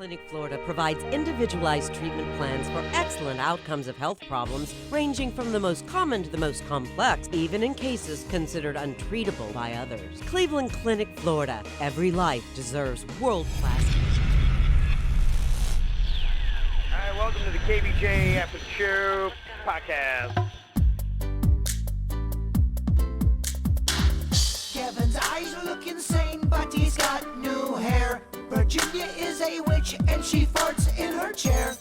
Clinic Florida provides individualized treatment plans for excellent outcomes of health problems ranging from the most common to the most complex, even in cases considered untreatable by others. Cleveland Clinic Florida. Every life deserves world-class. Hi, welcome to the KVJ ATS Podcast. Kevin's eyes look insane, but he's got new hair. Virginia is a witch, and she farts in her chair.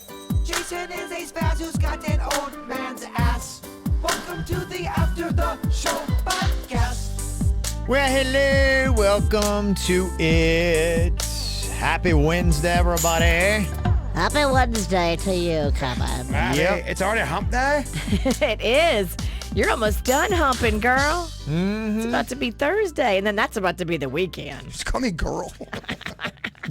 Jason is a spaz who's got an old man's ass. Welcome to the After the Show Podcast. Well, hello. Welcome to it. Happy Wednesday, everybody. Happy Wednesday to you, Kevin. Yep. It's already hump day? It is. You're almost done humping, girl. Mm-hmm. It's about to be Thursday, and then that's about to be the weekend. Just call me girl.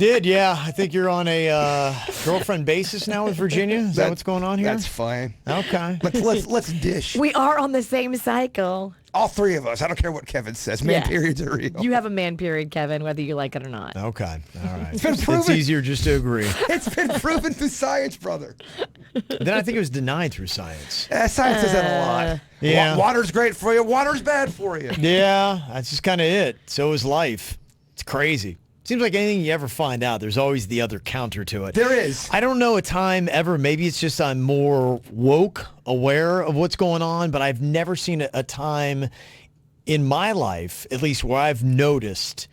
Yeah. I think you're on a girlfriend basis now with Virginia. Is that what's going on here? That's fine. Okay. Let's dish. We are on the same cycle. All three of us. I don't care what Kevin says. Man periods are real. You have a man period, Kevin, whether you like it or not. Okay. All right. It's been proven. It's easier just to agree. It's been proven through science, brother. Then I think it was denied through science. Science says that a lot. Yeah. Water's great for you. Water's bad for you. Yeah, that's just kind of it. So is life. It's crazy. Seems like anything you ever find out, there's always the other counter to it. There is. I don't know a time ever, maybe it's just I'm more woke, aware of what's going on, but I've never seen a time in my life, at least where I've noticed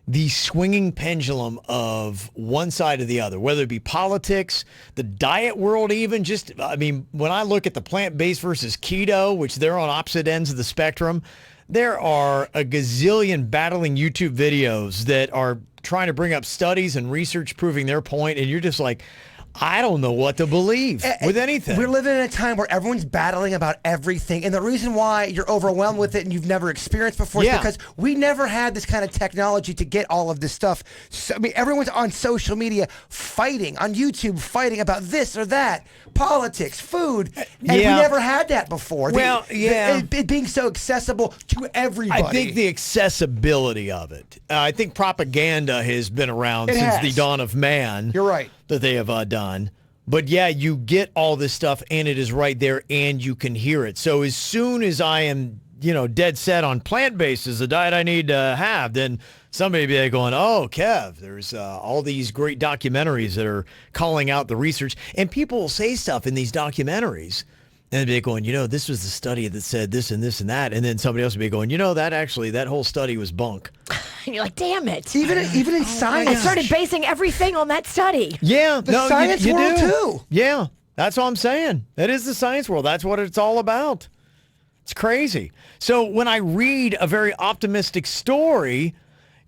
the swinging pendulum of one side or the other, whether it be politics, the diet world even, when I look at the plant-based versus keto, which they're on opposite ends of the spectrum, there are a gazillion battling YouTube videos that are trying to bring up studies and research proving their point, and you're just like, I don't know what to believe with anything. We're living in a time where everyone's battling about everything. And the reason why you're overwhelmed with it and you've never experienced before is because we never had this kind of technology to get all of this stuff. So, everyone's on social media fighting, on YouTube fighting about this or that, politics, food. And we never had that before. Well, it being so accessible to everybody. I think the accessibility of it. I think propaganda has been around since the dawn of man. You're right. That they have done. But yeah, you get all this stuff and it is right there and you can hear it. So as soon as I am, dead set on plant-based is the diet I need to have, then somebody be going, oh, Kev, there's all these great documentaries that are calling out the research. And people will say stuff in these documentaries and they'll be going, this was the study that said this and this and that. And then somebody else will be going, that whole study was bunk. And you're like, damn it. Even in science. I started basing everything on that study. Yeah. The science world, too. Yeah. That's what I'm saying. That is the science world. That's what it's all about. It's crazy. So when I read a very optimistic story,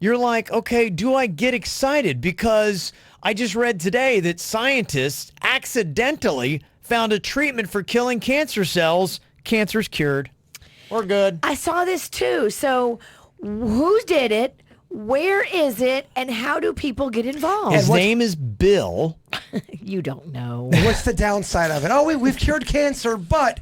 you're like, okay, do I get excited? Because I just read today that scientists accidentally found a treatment for killing cancer cells. Cancer's cured. We're good. I saw this too. So who did it? Where is it? And how do people get involved? His name is Bill. You don't know. What's the downside of it? Oh, we've cured cancer, but...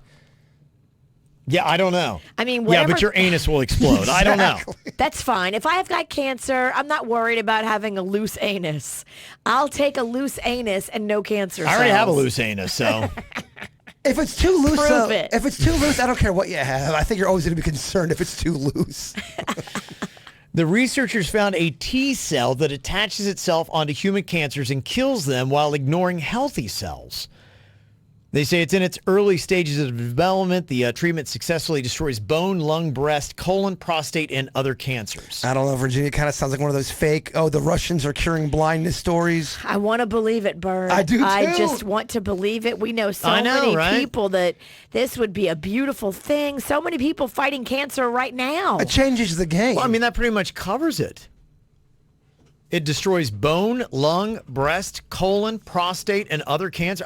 Yeah, I don't know. I mean, whatever. Yeah, but your anus will explode. I don't know. That's fine. If I've got cancer, I'm not worried about having a loose anus. I'll take a loose anus and no cancer cells. I already have a loose anus, so... If it's too loose, Prove it. I don't care what you have. I think you're always going to be concerned if it's too loose. The researchers found a T cell that attaches itself onto human cancers and kills them while ignoring healthy cells. They say it's in its early stages of development. The treatment successfully destroys bone, lung, breast, colon, prostate, and other cancers. I don't know, Virginia. It kind of sounds like one of those fake, the Russians are curing blindness stories. I want to believe it, Bert. I do, too. I just want to believe it. We know many people that this would be a beautiful thing. So many people fighting cancer right now. It changes the game. Well, that pretty much covers it. It destroys bone, lung, breast, colon, prostate, and other cancer.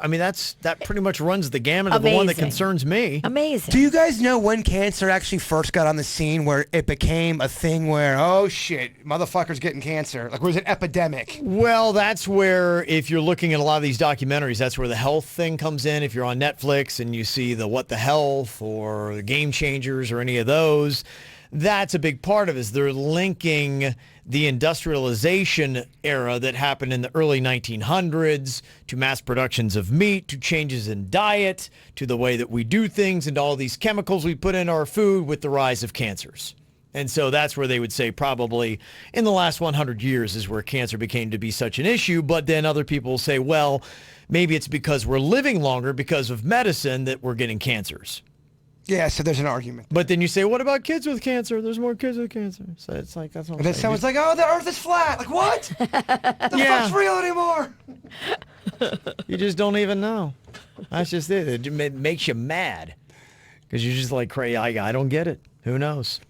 That pretty much runs the gamut of the one that concerns me. Amazing. Do you guys know when cancer actually first got on the scene where it became a thing where, oh shit, motherfuckers getting cancer? Like, was it epidemic? Well, that's where, if you're looking at a lot of these documentaries, that's where the health thing comes in. If you're on Netflix and you see the What the Health or the Game Changers or any of those, that's a big part of it, is they're linking the industrialization era that happened in the early 1900s to mass productions of meat, to changes in diet, to the way that we do things, and all these chemicals we put in our food with the rise of cancers. And so that's where they would say probably in the last 100 years is where cancer became to be such an issue. But then other people will say, well, maybe it's because we're living longer because of medicine that we're getting cancers. Yeah, so there's an argument. But then you say, what about kids with cancer? There's more kids with cancer. So it's like, that's what I'm saying. And then someone's like, oh, the earth is flat. Like, what? The fuck's real anymore? You just don't even know. That's just it. It makes you mad. Because you're just like, crazy. I don't get it. Who knows?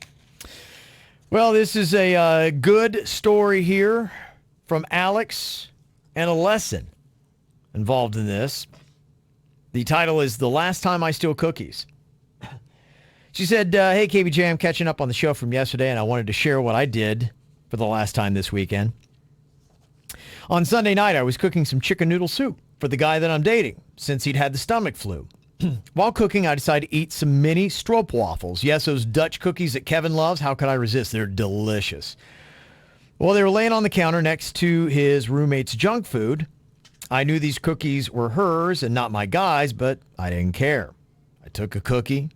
Well, this is a good story here from Alex and a lesson involved in this. The title is The Last Time I Steal Cookies. She said, hey, KVJ, I'm catching up on the show from yesterday, and I wanted to share what I did for the last time this weekend. On Sunday night, I was cooking some chicken noodle soup for the guy that I'm dating, since he'd had the stomach flu. While cooking, I decided to eat some mini stroopwafels. Yes, those Dutch cookies that Kevin loves. How could I resist? They're delicious. Well, they were laying on the counter next to his roommate's junk food. I knew these cookies were hers and not my guy's, but I didn't care. I took a cookie,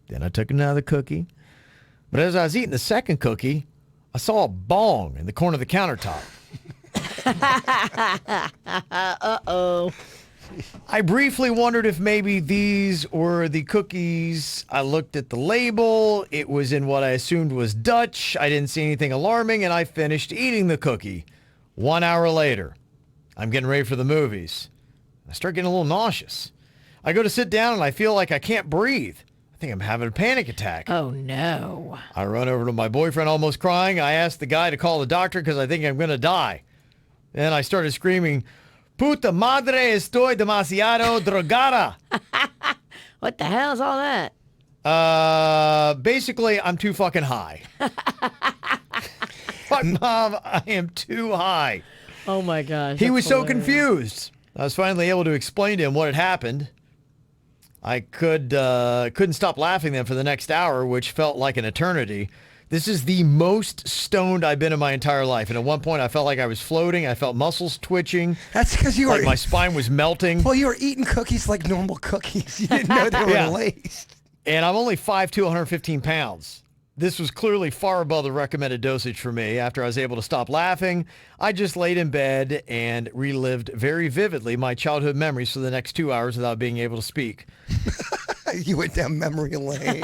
then I took another cookie. But as I was eating the second cookie, I saw a bong in the corner of the countertop. Uh-oh. I briefly wondered if maybe these were the cookies. I looked at the label. It was in what I assumed was Dutch. I didn't see anything alarming, and I finished eating the cookie. 1 hour later, I'm getting ready for the movies. I start getting a little nauseous. I go to sit down, and I feel like I can't breathe. I think I'm having a panic attack. Oh, no. I run over to my boyfriend, almost crying. I asked the guy to call the doctor because I think I'm going to die. Then I started screaming, Puta madre, estoy demasiado drogada. What the hell is all that? Basically, I'm too fucking high. Fuck, Mom, I am too high. Oh, my gosh. He was so confused. I was finally able to explain to him what had happened. I couldn't stop laughing then for the next hour, which felt like an eternity. This is the most stoned I've been in my entire life. And at one point, I felt like I was floating. I felt muscles twitching. That's because you were... Like my spine was melting. Well, you were eating cookies like normal cookies. You didn't know they were laced. And I'm only 5'2", 115 pounds. This was clearly far above the recommended dosage for me. After I was able to stop laughing, I just laid in bed and relived very vividly my childhood memories for the next 2 hours without being able to speak. You went down memory lane.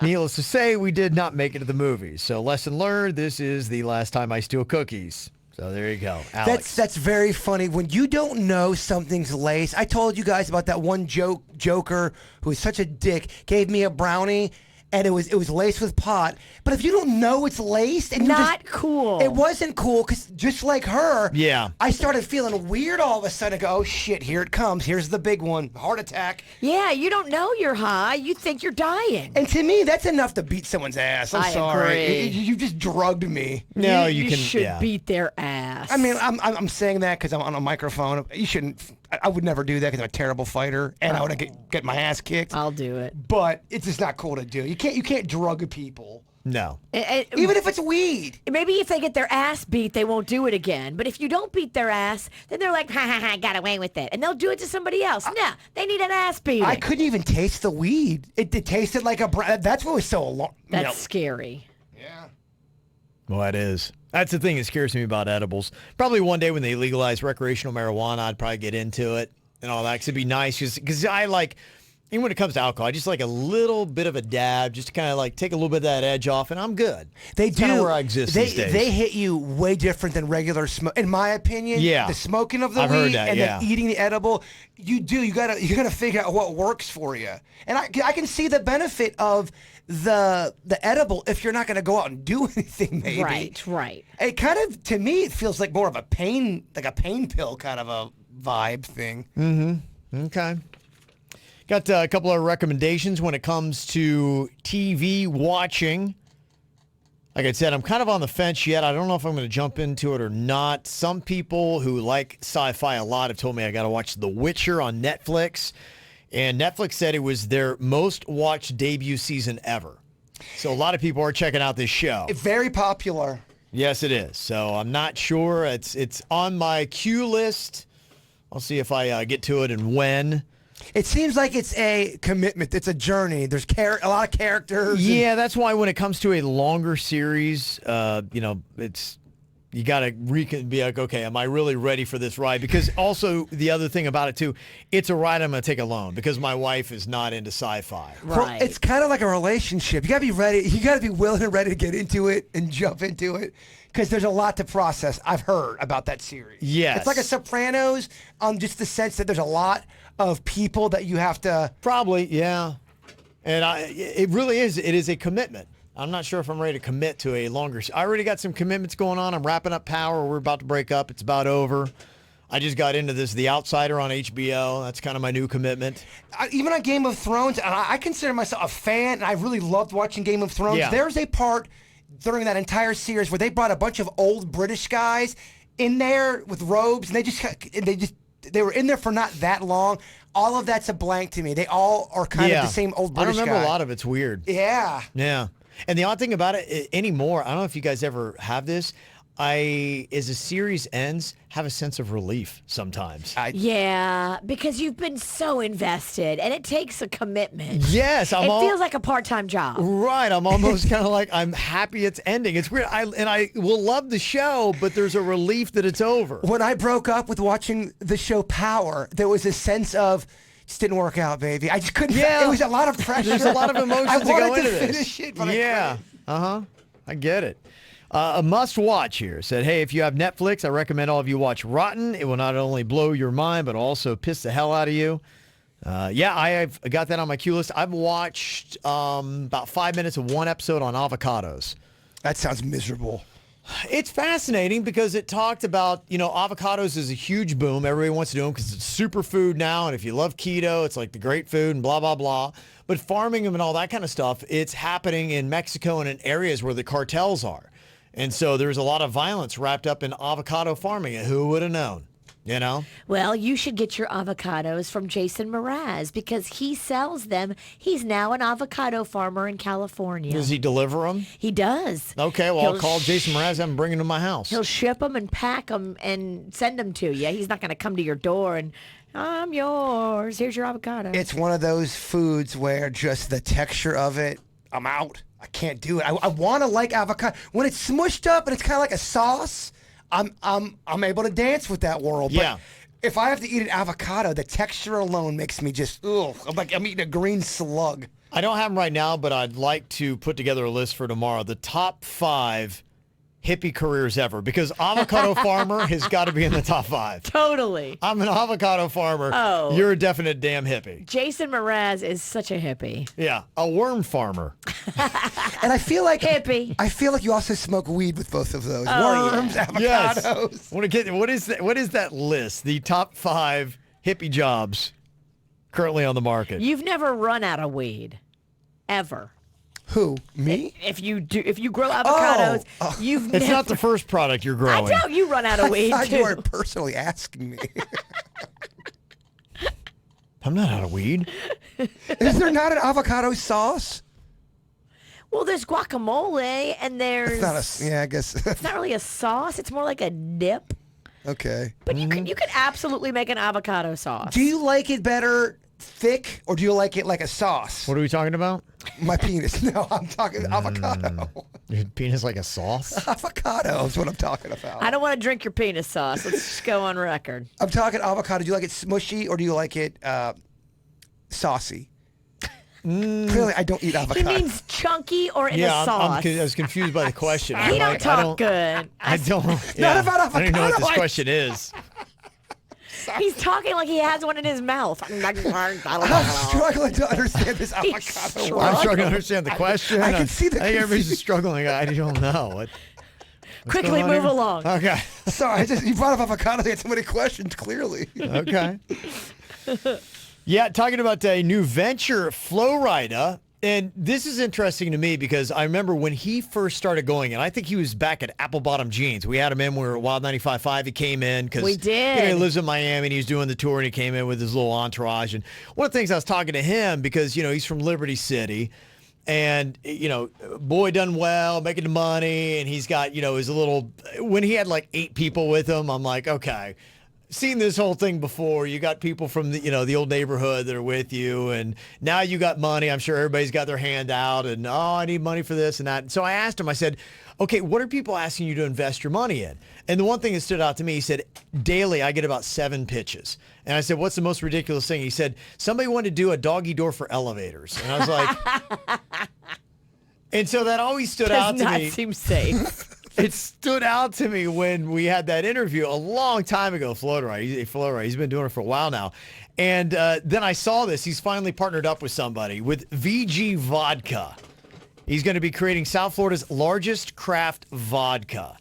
Needless to say, we did not make it to the movies. So lesson learned, this is the last time I steal cookies. So there you go, Alex. That's very funny. When you don't know something's laced. I told you guys about that one joker who was such a dick, gave me a brownie, and it was laced with pot. But if you don't know it's laced, and not cool. It wasn't cool because just like her, yeah, I started feeling weird all of a sudden. I go, oh shit, here it comes. Here's the big one, heart attack. Yeah, you don't know you're high. You think you're dying. And to me, that's enough to beat someone's ass. I'm sorry, agree. You just drugged me. No, you can. should Yeah. beat their ass. I mean, I'm saying that because I'm on a microphone. You shouldn't. I would never do that because I'm a terrible fighter, and I would get my ass kicked. I'll do it. But it's just not cool to do. You can't drug people. No. Even if it's weed. Maybe if they get their ass beat, they won't do it again. But if you don't beat their ass, then they're like, ha, ha, ha, got away with it. And they'll do it to somebody else. No, they need an ass beating. I couldn't even taste the weed. It tasted like a... That's what was so alarming. That's scary. Yeah. Well, that is. That's the thing that scares me about edibles. Probably one day when they legalize recreational marijuana, I'd probably get into it and all that. Because it'd be nice. Because I like... Even when it comes to alcohol, I just like a little bit of a dab, just to kind of like take a little bit of that edge off, and I'm good. That's kind of where I exist these days. They hit you way different than regular smoke, in my opinion. Yeah, the smoking of the I've weed heard that, and then eating the edible, you gotta figure out what works for you. And I can see the benefit of the edible if you're not gonna go out and do anything. Maybe Right. It kind of, to me, it feels like more of a pain pill kind of a vibe thing. Mm-hmm. Okay. Got a couple of recommendations when it comes to TV watching. Like I said, I'm kind of on the fence yet. I don't know if I'm going to jump into it or not. Some people who like sci-fi a lot have told me I got to watch The Witcher on Netflix. And Netflix said it was their most watched debut season ever. So a lot of people are checking out this show. Very popular. Yes, it is. So I'm not sure. It's on my queue list. I'll see if I get to it and when. It seems like it's a commitment. It's a journey. There's a lot of characters. Yeah, that's why when it comes to a longer series, it's you got to be like, okay, am I really ready for this ride? Because also the other thing about it too, it's a ride I'm going to take alone because my wife is not into sci-fi. Right. It's kind of like a relationship. You got to be ready. You got to be willing and ready to get into it and jump into it because there's a lot to process. I've heard about that series. Yes. It's like a Sopranos just the sense that there's a lot of people that you have to. Probably, yeah. And it really is. It is a commitment. I'm not sure if I'm ready to commit to a longer. I already got some commitments going on. I'm wrapping up Power. We're about to break up. It's about over. I just got into this, The Outsider on HBO. That's kind of my new commitment. Even on Game of Thrones, and I consider myself a fan, and I really loved watching Game of Thrones. Yeah. There's a part during that entire series where they brought a bunch of old British guys in there with robes, and they were in there for not that long. All of that's a blank to me. They all are kind of the same old British guy. I remember a lot of it's weird. Yeah. Yeah. And the odd thing about it anymore, I don't know if you guys ever have this, as a series ends, have a sense of relief sometimes. Yeah, because you've been so invested, and it takes a commitment. Yes. It feels like a part-time job. Right. I'm almost kind of like, I'm happy it's ending. It's weird. I will love the show, but there's a relief that it's over. When I broke up with watching the show Power, there was a sense of, just didn't work out, baby. I just couldn't. Yeah. It was a lot of pressure. There's a lot of emotions I to go wanted into to this. finish it, but yeah. I get it. A must-watch here said, hey, if you have Netflix, I recommend all of you watch Rotten. It will not only blow your mind, but also piss the hell out of you. I've got that on my queue list. I've watched about 5 minutes of one episode on avocados. That sounds miserable. It's fascinating because it talked about, avocados is a huge boom. Everybody wants to do them because it's superfood now. And if you love keto, it's like the great food and blah, blah, blah. But farming them and all that kind of stuff, it's happening in Mexico and in areas where the cartels are. And so there's a lot of violence wrapped up in avocado farming. And who would have known? Well, you should get your avocados from Jason Mraz because he sells them. He's now an avocado farmer in California. Does he deliver them? He does. Okay, well, I'll call Jason Mraz and bring them to my house. He'll ship them and pack them and send them to you. He's not going to come to your door and, I'm yours. Here's your avocado. It's one of those foods where just the texture of it, I'm out. I can't do it. I want to like avocado. When it's smushed up and it's kind of like a sauce, I'm able to dance with that world. Yeah. But if I have to eat an avocado, the texture alone makes me just, I'm eating a green slug. I don't have them right now, but I'd like to put together a list for tomorrow. The top 5 hippie careers ever, because avocado farmer has got to be in the top 5. Totally. I'm an avocado farmer. Oh. You're a definite damn hippie. Jason Mraz is such a hippie. Yeah. A worm farmer. And I feel like hippie. I feel like you also smoke weed with both of those. Oh, Worms, yeah. avocados. Yes. What is that list? The top 5 hippie jobs currently on the market. You've never run out of weed. Ever. Who? Me? If you grow avocados, you've It's never... not the first product you're I growing. doubt you run out of weed, I thought too. you weren't personally asking me. I'm not out of weed. Is there not an avocado sauce? Well, there's guacamole, and there's... It's not I guess. It's not really a sauce. It's more like a dip. Okay. But you could absolutely make an avocado sauce. Do you like it better thick, or do you like it like a sauce? What are we talking about? My penis. No, I'm talking avocado. Your penis like a sauce? Avocado is what I'm talking about. I don't want to drink your penis sauce. Let's just go on record. I'm talking avocado. Do you like it smushy, or do you like it saucy? Clearly, I don't eat avocado. He means chunky or in a sauce. I was confused by the question. He don't talk good. I don't. Not about avocado. I don't even know what this question is. He's talking like he has one in his mouth. I'm struggling to understand this avocado word. I'm struggling to understand the question. I can see the I think everybody's just struggling. I don't know. What's Quickly going on move here? along. Okay. Sorry, you brought up avocado. I had so many questions, clearly. Okay. Yeah, talking about a new venture, Flowrida. And this is interesting to me because I remember when he first started going, and I think he was back at Apple Bottom Jeans. We had him in. We were at Wild 95.5. He came in because We did. he lives in Miami and he was doing the tour and he came in with his little entourage. And one of the things I was talking to him because, he's from Liberty City. And, boy done well, making the money. And he's got, his little, when he had like 8 people with him, I'm like, okay, seen this whole thing before. You got people from the old neighborhood that are with you, and now you got money. I'm sure everybody's got their hand out, and I need money for this and that. And so I asked him, I said, okay, what are people asking you to invest your money in? And the one thing that stood out to me, he said, daily I get about 7 pitches. And I said, what's the most ridiculous thing? He said, somebody wanted to do a doggy door for elevators. And I was like, and so that always stood out to me. Does not seem safe. It stood out to me when we had that interview a long time ago. Flow Ride. He's been doing it for a while now. And then I saw this. He's finally partnered up with somebody, with VG Vodka. He's going to be creating South Florida's largest craft vodka.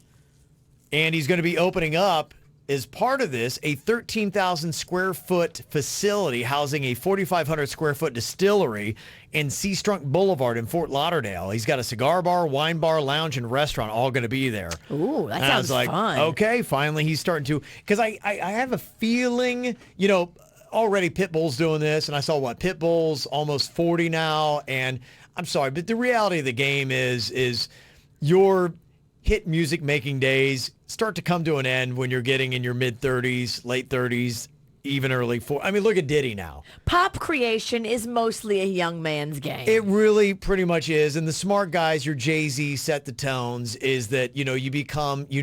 And he's going to be opening up, as part of this, a 13,000 square foot facility housing a 4,500 square foot distillery in Seastrunk Boulevard in Fort Lauderdale. He's got a cigar bar, wine bar, lounge, and restaurant all going to be there. Ooh, that and sounds I was like, fun. okay, finally he's starting to, because I have a feeling, already Pitbull's doing this, and I saw Pitbull's almost 40 now, and I'm sorry, but the reality of the game is your hit music making days start to come to an end when you're getting in your mid-30s, late 30s, even early 40s. I mean, look at Diddy now. Pop creation is mostly a young man's game. It really pretty much is. And the smart guys, your Jay-Z, set the tones, is that, you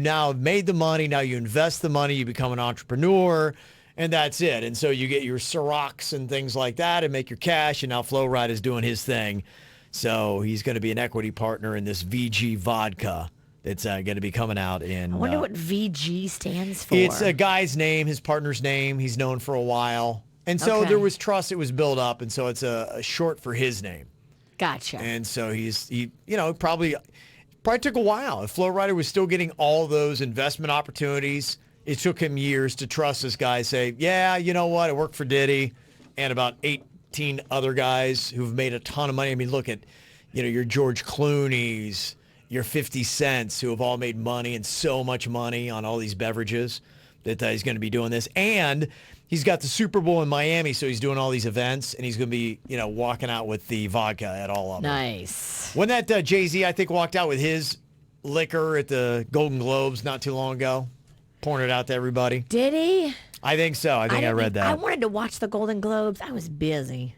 now have made the money, now you invest the money, you become an entrepreneur, and that's it. And so you get your Cirocs and things like that and make your cash, and now Flow Ride is doing his thing. So he's going to be an equity partner in this VG Vodka. It's going to be coming out in... I wonder what VG stands for. It's a guy's name, his partner's name. He's known for a while. And so there was trust. It was built up. And so it's a short for his name. Gotcha. And so he probably took a while. If Flow Rider was still getting all those investment opportunities, it took him years to trust this guy, say, yeah, you know what? I worked for Diddy and about 18 other guys who've made a ton of money. I mean, look at, your George Clooney's, your 50 Cents, who have all made money, and so much money on all these beverages, that he's going to be doing this. And he's got the Super Bowl in Miami, so he's doing all these events, and he's going to be, walking out with the vodka at all of them. Nice. When that Jay-Z, I think, walked out with his liquor at the Golden Globes not too long ago, pouring it out to everybody. Did he? I think so. I read that. I wanted to watch the Golden Globes. I was busy.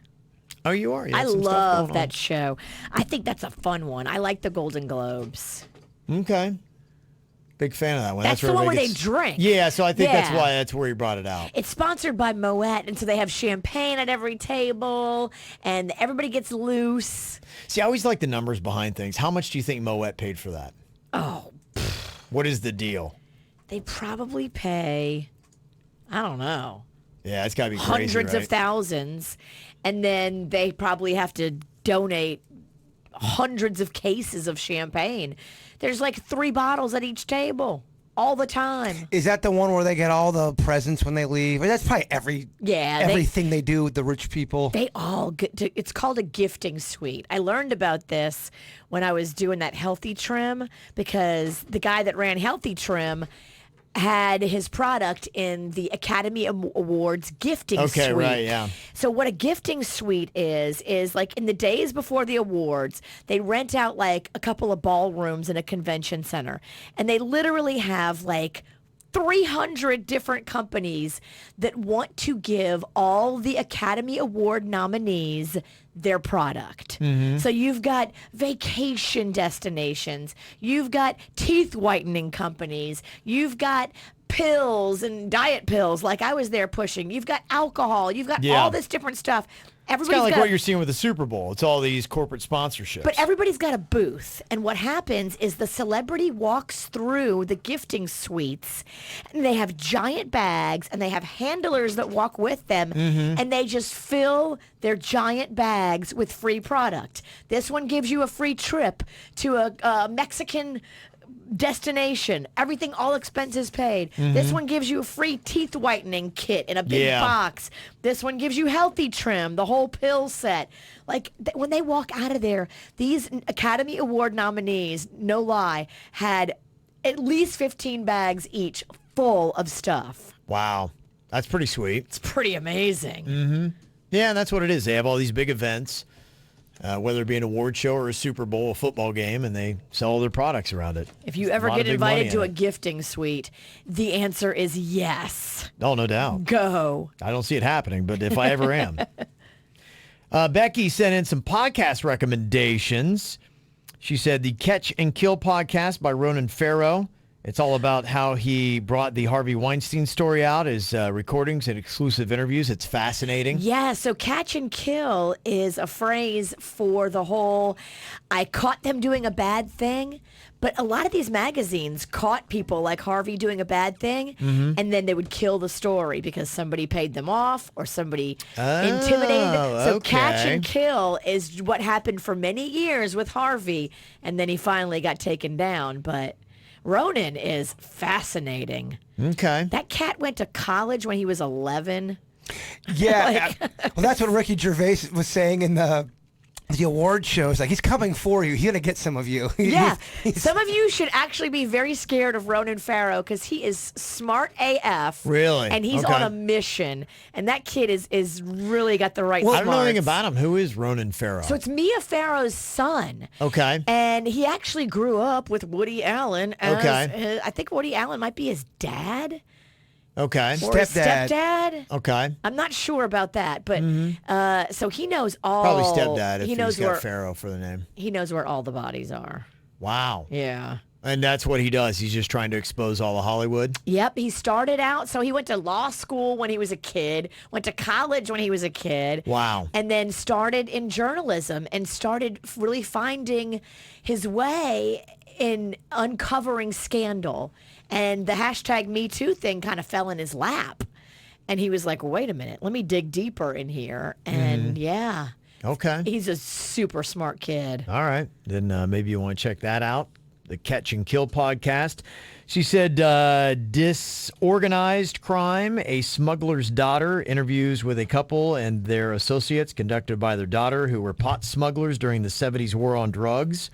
Oh, you are? You I had some stuff love going on. that show. I think that's a fun one. I like the Golden Globes. Okay. Big fan of that one. That's the one where they drink. Yeah, so I think that's where he brought it out. It's sponsored by Moet, and so they have champagne at every table, and everybody gets loose. See, I always like the numbers behind things. How much do you think Moet paid for that? Oh. What is the deal? They probably pay, I don't know. Yeah, it's got to be crazy, hundreds right? of thousands, and then they probably have to donate hundreds of cases of champagne. There's like 3 bottles at each table all the time. Is that the one where they get all the presents when they leave? That's probably everything they do with the rich people. They all get to, it's called a gifting suite. I learned about this when I was doing that Healthy Trim, because the guy that ran Healthy Trim had his product in the Academy Awards gifting suite. Okay, right, yeah. So what a gifting suite is like in the days before the awards, they rent out like a couple of ballrooms in a convention center, and they literally have like 300 different companies that want to give all the Academy Award nominees their product. Mm-hmm. So you've got vacation destinations, you've got teeth whitening companies, you've got pills and diet pills like I was there pushing, you've got alcohol, you've got all this different stuff. It's kind of like what you're seeing with the Super Bowl. It's all these corporate sponsorships. But everybody's got a booth, and what happens is the celebrity walks through the gifting suites, and they have giant bags, and they have handlers that walk with them, and they just fill their giant bags with free product. This one gives you a free trip to a Mexican destination, everything, all expenses paid. This one gives you a free teeth whitening kit in a big box. This one gives you Healthy Trim, the whole pill set. Like when they walk out of there, these Academy Award nominees, no lie, had at least 15 bags each full of stuff. Wow. That's pretty sweet. It's pretty amazing. Yeah, and that's what it is. They have all these big events. whether it be an award show or a Super Bowl, a football game, and they sell all their products around it. If you ever get invited to a gifting suite, the answer is yes. Oh, no doubt. Go. I don't see it happening, but if I ever am. Becky sent in some podcast recommendations. She said the Catch and Kill podcast by Ronan Farrow. It's all about how he brought the Harvey Weinstein story out, his recordings and exclusive interviews. It's fascinating. Yeah, so catch and kill is a phrase for the whole, I caught them doing a bad thing. But a lot of these magazines caught people like Harvey doing a bad thing, and then they would kill the story because somebody paid them off or somebody intimidated them. So catch and kill is what happened for many years with Harvey, and then he finally got taken down. But Ronan is fascinating. Okay. That cat went to college when he was 11. Yeah. Well, that's what Ricky Gervais was saying in the award shows. Like, he's coming for you. He's going to get some of you. Yeah. Some of you should actually be very scared of Ronan Farrow because he is smart AF. Really? And he's on a mission. And that kid is really got the right I smarts. don't know anything about him. Who is Ronan Farrow? So it's Mia Farrow's son. Okay. And he actually grew up with Woody Allen. I think Woody Allen might be his dad. Okay. Or his stepdad. Okay. I'm not sure about that, but so he knows all. Probably stepdad if he knows he's got where Farrow for the name. he knows where all the bodies are. Wow. Yeah. And that's what he does. He's just trying to expose all of Hollywood. Yep, he started out, so he went to law school when he was a kid, went to college when he was a kid. Wow. And then started in journalism and started really finding his way in uncovering scandal. And the hashtag Me Too thing kind of fell in his lap. And he was like, wait a minute, let me dig deeper in here. And yeah. Okay. He's a super smart kid. All right. Then maybe you want to check that out. The Catch and Kill podcast. She said, Disorganized Crime, A Smuggler's Daughter, interviews with a couple and their associates conducted by their daughter who were pot smugglers during the 70s war on drugs.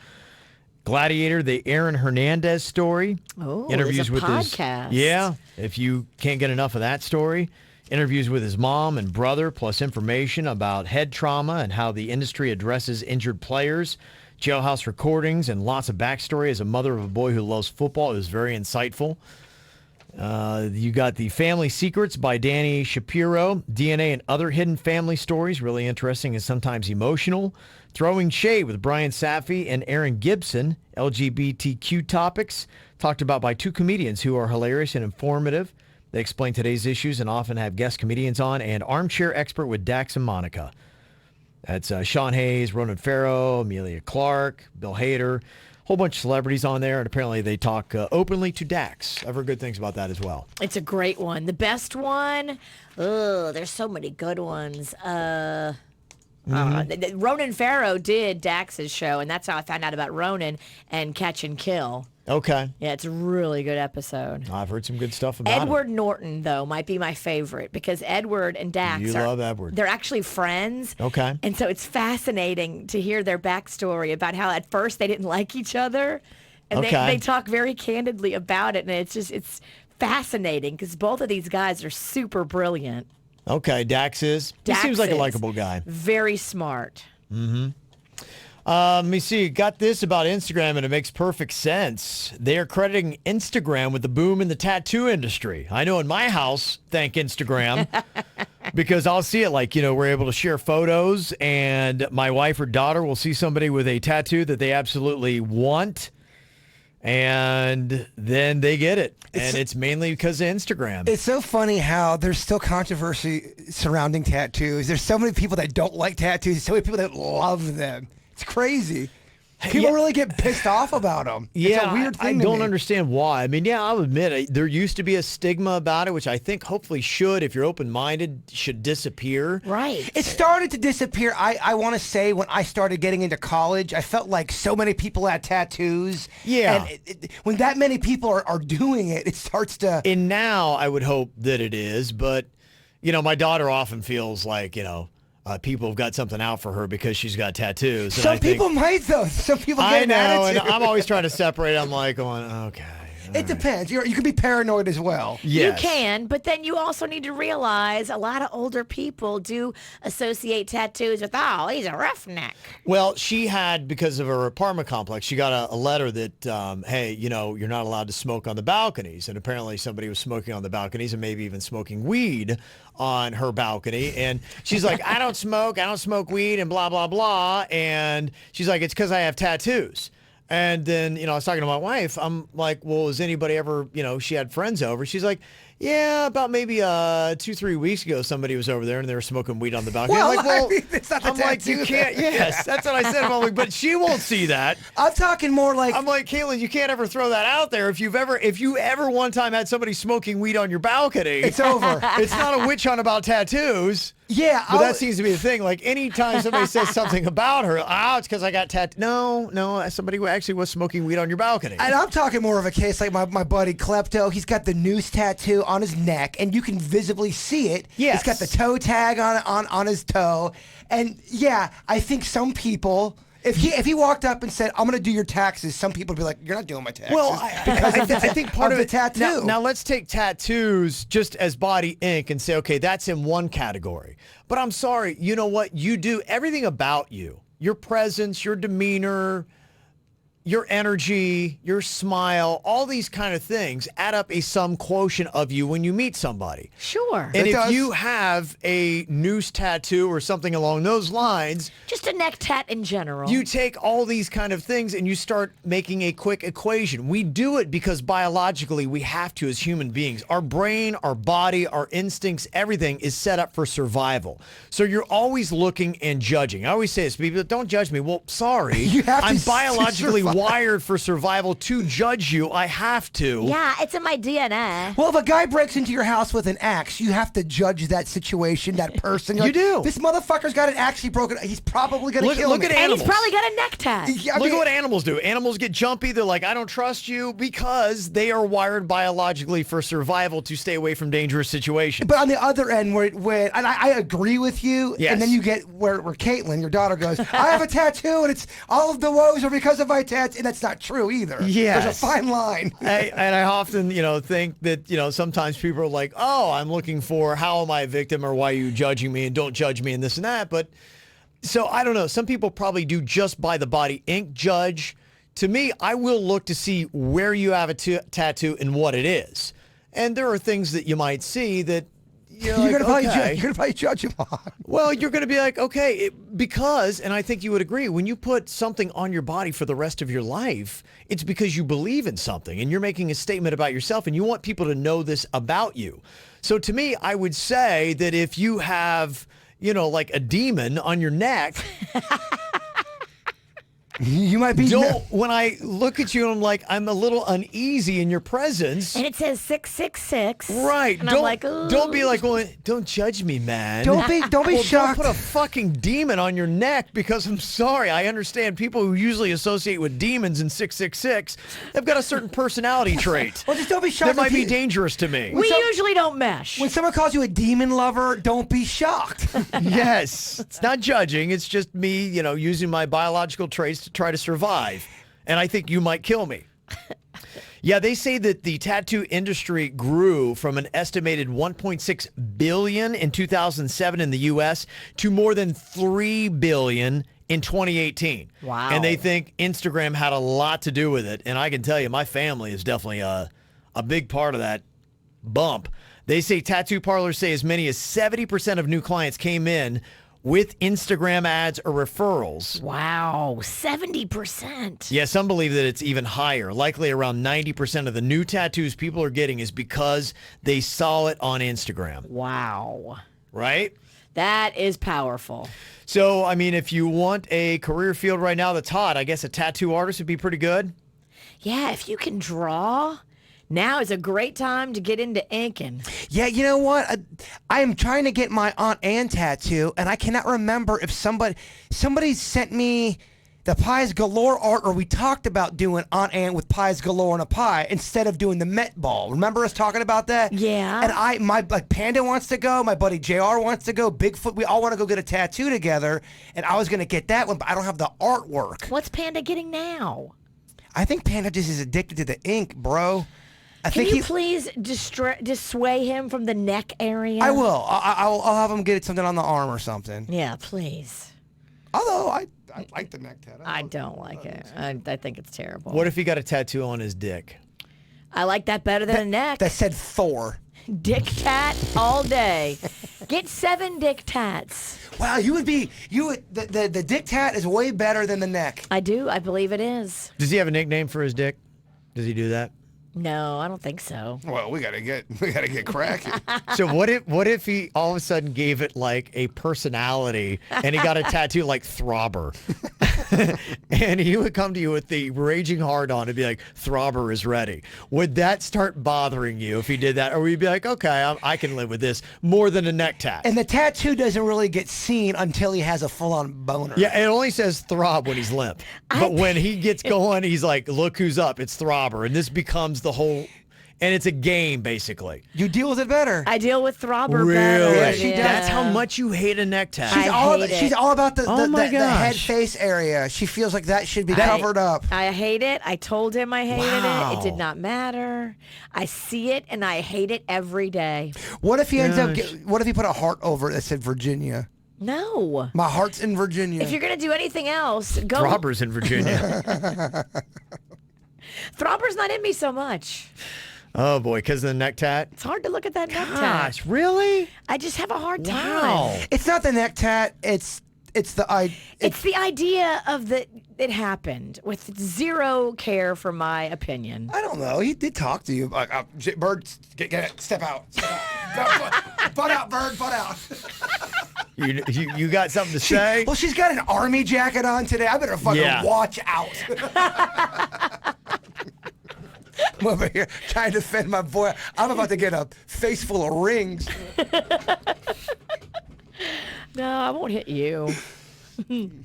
Gladiator, the Aaron Hernandez story. Oh, interviews it's a with podcast. Yeah, if you can't get enough of that story. Interviews with his mom and brother, plus information about head trauma and how the industry addresses injured players. Jailhouse recordings and lots of backstory as a mother of a boy who loves football. It was very insightful. You got The Family Secrets by Danny Shapiro. DNA and other hidden family stories. Really interesting and sometimes emotional. Throwing Shade with Brian Safi and Aaron Gibson. LGBTQ topics talked about by two comedians who are hilarious and informative. They explain today's issues and often have guest comedians on. And Armchair Expert with Dax and Monica. That's Sean Hayes, Ronan Farrow, Amelia Clark, Bill Hader, whole bunch of celebrities on there, and apparently they talk openly to Dax. I've heard good things about that as well. It's a great one. The best one, there's so many good ones. Ronan Farrow did Dax's show, and that's how I found out about Ronan and Catch and Kill. Okay. Yeah, it's a really good episode. I've heard some good stuff about Edward Norton, though, might be my favorite because Edward and Dax love Edward. They're actually friends. Okay. And so it's fascinating to hear their backstory about how at first they didn't like each other. And they talk very candidly about it. And it's fascinating because both of these guys are super brilliant. Okay, Dax is? He seems like a likable guy. Very smart. Mm-hmm. Let me see. Got this about Instagram, and it makes perfect sense. They are crediting Instagram with the boom in the tattoo industry. I know in my house, thank Instagram, because I'll see it like, we're able to share photos, and my wife or daughter will see somebody with a tattoo that they absolutely want, and then they get it. And it's mainly because of Instagram. It's so funny how there's still controversy surrounding tattoos. There's so many people that don't like tattoos, so many people that love them. It's crazy. People really get pissed off about them. Yeah, it's a weird thing I don't understand why. I mean, I'll admit there used to be a stigma about it, which I think hopefully should, if you're open-minded, should disappear. Right. It started to disappear. I want to say when I started getting into college, I felt like so many people had tattoos. Yeah. And when that many people are doing it, it starts to... And now I would hope that it is, but, my daughter often feels like, people have got something out for her because she's got tattoos. And Some people might, though. Some people get an attitude. And I'm always trying to separate. I'm like going, okay. It depends. You can be paranoid as well. Yes. You can, but then you also need to realize a lot of older people do associate tattoos with, oh, he's a roughneck. Well, she had, because of her apartment complex, she got a letter that, hey, you're not allowed to smoke on the balconies. And apparently somebody was smoking on the balconies and maybe even smoking weed on her balcony. And she's like, I don't smoke weed and blah, blah, blah. And she's like, it's because I have tattoos. And then, I was talking to my wife. I'm like, well, has anybody ever, she had friends over. She's like, yeah, about maybe 2-3 weeks ago, somebody was over there and they were smoking weed on the balcony. Well, I'm like, it's not the I'm like, tattoo you can't. then. Yes, that's what I said. I'm like, but she won't see that. I'm talking more like. I'm like, Caitlin, you can't ever throw that out there. If you ever one time had somebody smoking weed on your balcony, it's over. It's not a witch hunt about tattoos. Yeah, but that seems to be the thing. Like, anytime somebody says something about her, it's because I got tattoos. No, somebody actually was smoking weed on your balcony. And I'm talking more of a case like my buddy Klepto. He's got the noose tattoo on his neck, and you can visibly see it. Yes. He's got the toe tag on his toe. And yeah, I think some people, if he walked up and said, I'm going to do your taxes, some people would be like, you're not doing my taxes. Well, I think part of the it, tattoo. Now let's take tattoos just as body ink and say, okay, that's in one category. But I'm sorry, you know what? You do everything about you, your presence, your demeanor, your energy, your smile, all these kind of things add up a sum quotient of you when you meet somebody. Sure. And It if does. you have a noose tattoo or something along those lines, Just a neck tat in general. you take all these kind of things and you start making a quick equation. We do it because biologically we have to as human beings. Our brain, our body, our instincts, everything is set up for survival. So you're always looking and judging. I always say this, people, don't judge me. Well, sorry. You have to I'm biologically survive. wired for survival to judge you. I have to. Yeah, it's in my DNA. Well, if a guy breaks into your house with an axe, you have to judge that situation, that person. You're You do. This motherfucker's got an axe. He broke it. He's probably going to kill look me. at And he's animals. probably got a neck tat. Yeah, I Look mean, at what animals do. Animals get jumpy. They're like, I don't trust you, because they are wired biologically for survival to stay away from dangerous situations. But on the other end, where and I agree with you, Yes. and then you get where Caitlin, your daughter, goes, I have a tattoo, and it's all of the woes are because of my tattoo, and that's not true either. Yes. There's a fine line. And I often, think that, sometimes people are like, oh, I'm looking for how am I a victim or why are you judging me and don't judge me and this and that. But so I don't know. Some people probably do just by the body ink judge. To me, I will look to see where you have a tattoo and what it is. And there are things that you might see that you're You're like, gonna probably judge him on. Well, you're going to be like, okay, because, and I think you would agree, when you put something on your body for the rest of your life, it's because you believe in something and you're making a statement about yourself and you want people to know this about you. So to me, I would say that if you have, like a demon on your neck, You might be. when I look at you, I'm like, I'm a little uneasy in your presence. And it says 666. Right. And don't, I'm like, ooh. don't be like, well, don't judge me, man. Don't be Well, shocked. Don't put a fucking demon on your neck, because I'm sorry. I understand people who usually associate with demons and 666, they've got a certain personality trait Well, just don't be shocked. that might if be he- dangerous to me. We usually don't mesh. When someone calls you a demon lover, don't be shocked. Yes. It's not judging. It's just me, using my biological traits to try to survive. And I think you might kill me. Yeah, they say that the tattoo industry grew from an estimated 1.6 billion in 2007 in the U.S. to more than 3 billion in 2018. Wow. And they think Instagram had a lot to do with it. And I can tell you, my family is definitely a big part of that bump. They say tattoo parlors say as many as 70% of new clients came in with Instagram ads or referrals. Wow, 70%. Yeah, some believe that it's even higher. Likely around 90% of the new tattoos people are getting is because they saw it on Instagram. Wow. Right? That is powerful. So, I mean, if you want a career field right now that's hot, I guess a tattoo artist would be pretty good. Yeah, if you can draw, now is a great time to get into inking. Yeah, you know what? I am trying to get my Aunt Anne tattoo, and I cannot remember if somebody sent me the Pies Galore art, or we talked about doing Aunt Anne with Pies Galore and a pie instead of doing the Met Ball. Remember us talking about that? Yeah. And my Panda wants to go, my buddy JR wants to go, Bigfoot, we all want to go get a tattoo together, and I was going to get that one, but I don't have the artwork. What's Panda getting now? I think Panda just is addicted to the ink, bro. I Can think you please dissuade him from the neck area? I will. I'll have him get something on the arm or something. Yeah, please. Although I like the neck tattoo. I don't like it. I think it's terrible. What if he got a tattoo on his dick? I like that better than a neck. That said Thor. Dick tat all day. Get 7 dick tats. Wow, the dick tat is way better than the neck. I do. I believe it is. Does he have a nickname for his dick? Does he do that? No, I don't think so. Well, we gotta get cracking. So what if he all of a sudden gave it like a personality and he got a tattoo like Throbber? And he would come to you with the raging hard on and be like, Throbber is ready. Would that start bothering you if he did that? Or would you be like, okay, I can live with this more than a neck tat? And the tattoo doesn't really get seen until he has a full-on boner. Yeah, it only says throb when he's limp. But when he gets going, he's like, look who's up. It's Throbber. And this becomes the whole... And it's a game, basically. You deal with it better. I deal with Throbber Really? better. Yeah, she does. That's how much you hate a neck tat. She's all about the head gosh. face area. She feels like that should be covered up. I hate it. I told him I hated Wow. it. It did not matter. I see it and I hate it every day. What if he ends up? What if he put a heart over it that said Virginia? No. My heart's in Virginia. If you're going to do anything else, go. Throbber's in Virginia. Throbber's not in me so much. Oh, boy, because of the neck tat? It's hard to look at that neck tat. Gosh, really? I just have a hard time. Wow. It's not the neck tat. It's the idea of it happened with zero care for my opinion. I don't know. He did talk to you. Bird, get it. Step out. Butt out, Bird. Butt out. You got something to say? Well, she's got an army jacket on today. I better fucking watch out. I'm over here trying to defend my boy. I'm about to get a face full of rings. No, I won't hit you.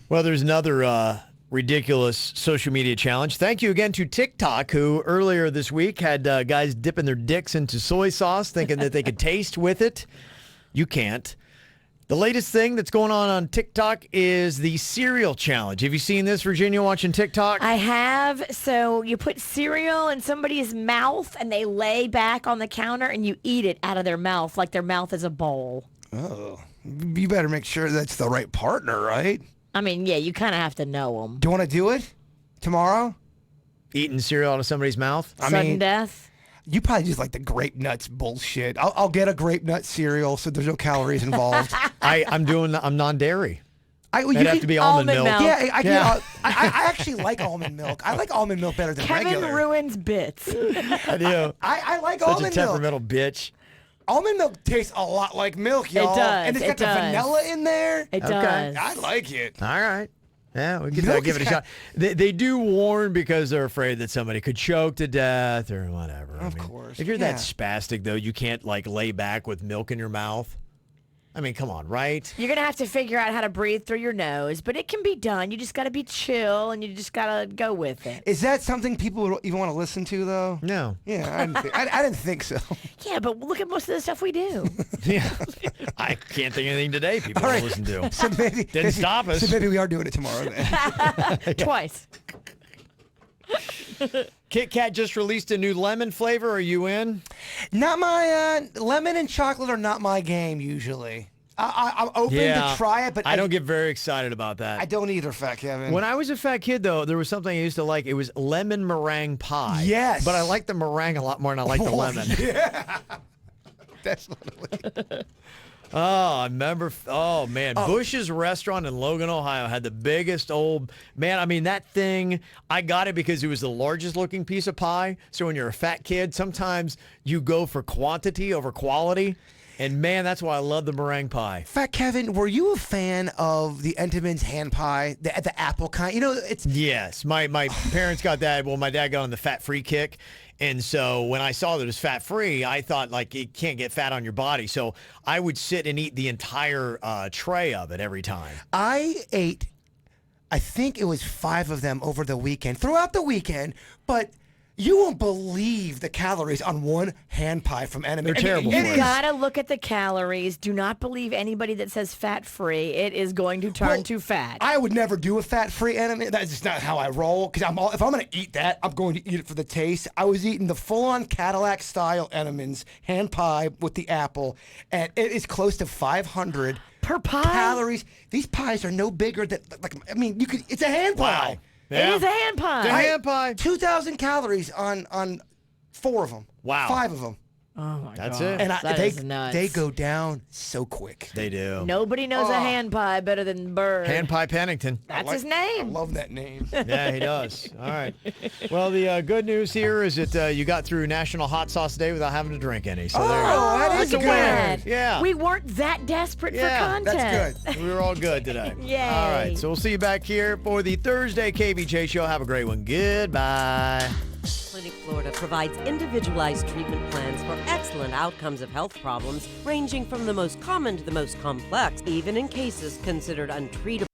Well, there's another ridiculous social media challenge. Thank you again to TikTok, who earlier this week had guys dipping their dicks into soy sauce, thinking that they could taste with it. You can't. The latest thing that's going on TikTok is the cereal challenge. Have you seen this, Virginia, watching TikTok? I have. So you put cereal in somebody's mouth and they lay back on the counter and you eat it out of their mouth like their mouth is a bowl. Oh, you better make sure that's the right partner, right? I mean, yeah, you kind of have to know them. Do you want to do it tomorrow? Eating cereal out of somebody's mouth? Sudden death? You probably just like the grape nuts bullshit. I'll get a grape nut cereal so there's no calories involved. I'm non-dairy. You It'd have to be almond milk. Yeah, I actually like almond milk. I like almond milk better than Kevin regular. ruins bits. I do. I like Such almond a temperamental bitch. Almond milk tastes a lot like milk, y'all. It does. And it's got the vanilla in there. It Okay. does. I like it. All right. Yeah, we could Milk give is it a shot. They do warn because they're afraid that somebody could choke to death or whatever. Of course. If you're Yeah. that spastic, though, you can't, like, lay back with milk in your mouth. I mean, come on, right? You're going to have to figure out how to breathe through your nose, but it can be done. You just got to be chill and you just got to go with it. Is that something people would even want to listen to, though? No. Yeah, I didn't think so. Yeah, but look at most of the stuff we do. Yeah. I can't think of anything today people All want right. to listen to. So maybe Didn't stop us. So maybe we are doing it tomorrow then. Twice. Kit Kat just released a new lemon flavor. Are you in? Not my lemon and chocolate are not my game usually. I'm open to try it, but I don't get very excited about that. I don't either, Fat Kevin. When I was a fat kid, though, there was something I used to like. It was lemon meringue pie. Yes. But I like the meringue a lot more than I like the lemon. Yeah. Definitely. Oh, I remember. Oh, man. Bush's Restaurant in Logan, Ohio had the biggest man, I mean, that thing, I got it because it was the largest looking piece of pie. So when you're a fat kid, sometimes you go for quantity over quality. And, man, that's why I love the meringue pie. Fat Kevin, were you a fan of the Entenmann's hand pie, the apple kind? You know, it's... Yes. My parents got that. Well, my dad got on the fat-free kick. And so when I saw that it was fat-free, I thought, like, it can't get fat on your body. So I would sit and eat the entire tray of it every time. I ate, I think it was 5 of them over the weekend, throughout the weekend, but You won't believe the calories on one hand pie from Enemy. They're terrible You for us. gotta look at the calories. Do not believe anybody that says fat-free. It is going to turn to fat. I would never do a fat-free Enemy. That's just not how I roll. Because if I'm going to eat that, I'm going to eat it for the taste. I was eating the full-on Cadillac-style Enemans hand pie with the apple, and it is close to 500 per pie? calories. These pies are no bigger than you could. It's a hand pie. Wow. Yeah. It is a hand pie. The hand pie. 2,000 calories on 4 of them. Wow. 5 of them. Oh my That's God. it. And That is nuts. they go down so quick. They do. Nobody knows a hand pie better than Bird. Hand pie Pennington. That's his I name. love that name. Yeah, he does. All right. Well, the good news here is that you got through National Hot Sauce Day without having to drink any. So there you go. that Look is at good. that. Yeah. We weren't that desperate Yeah, for content. That's good. We were all good today. Yay. All right. So we'll see you back here for the Thursday KVJ show. Have a great one. Goodbye. Clinic Florida provides individualized treatment plans for excellent outcomes of health problems, ranging from the most common to the most complex, even in cases considered untreatable.